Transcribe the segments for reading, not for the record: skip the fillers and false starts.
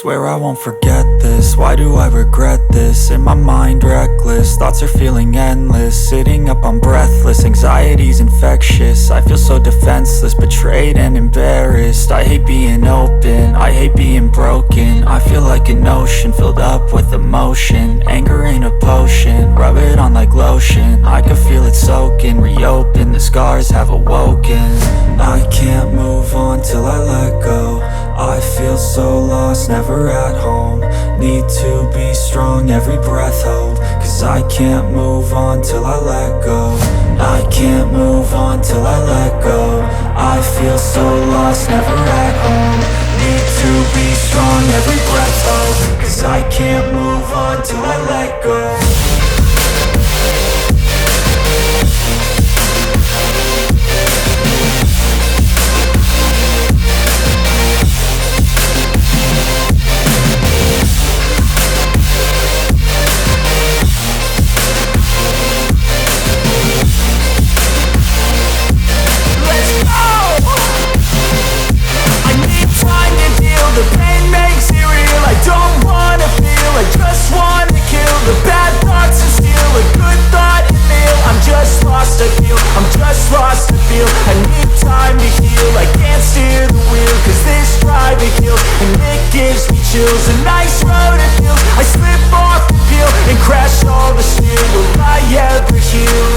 swear I won't forget this. Why do I regret this? In my mind reckless, thoughts are feeling endless. Sitting up, I'm breathless, anxiety's infectious. I feel so defenseless, betrayed and embarrassed. I hate being open, I hate being broken. I feel like an ocean filled up with emotion. Anger ain't a potion, rub it on like lotion. I can feel it soaking, reopen, the scars have awoken. I can't move on till I let go. I feel so lost, never at home. Need to be strong, every breath hold. Cause I can't move on till I let go. I can't move on till I let go. I feel so lost, never at home. Need to be strong, every breath hold. Cause I can't move on till I let go. The pain makes it real, I don't wanna feel, I just wanna kill the bad thoughts and steal a good thought and meal. I'm just lost, I feel, I'm just lost, I feel. I need time to heal, I can't steer the wheel. Cause this drive it kills, and it gives me chills. A nice road it feels, I slip off the peel and crash all the steel. Will I ever heal?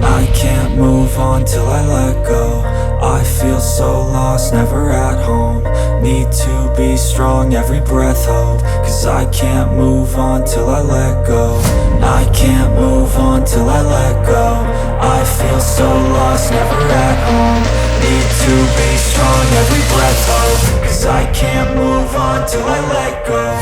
I can't move on till I let go. I feel so lost, never at home. Need to be strong, every breath hold. Cause I can't move on till I let go. I can't move on till I let go. I feel so lost, never at home. Need to be strong, every breath hold. Cause I can't move on till I let go.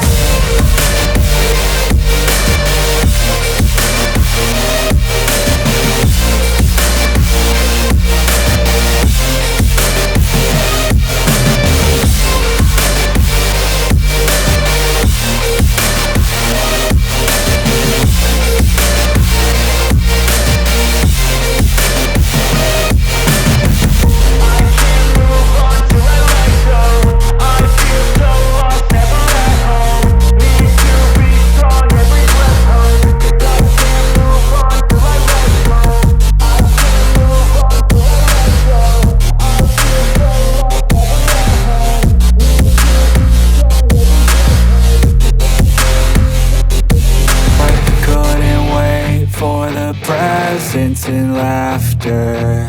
And laughter,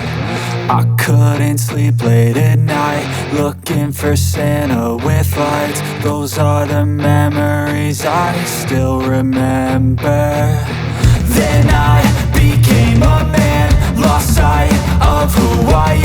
I couldn't sleep late at night, looking for Santa with lights. Those are the memories I still remember. Then I became a man, lost sight of who I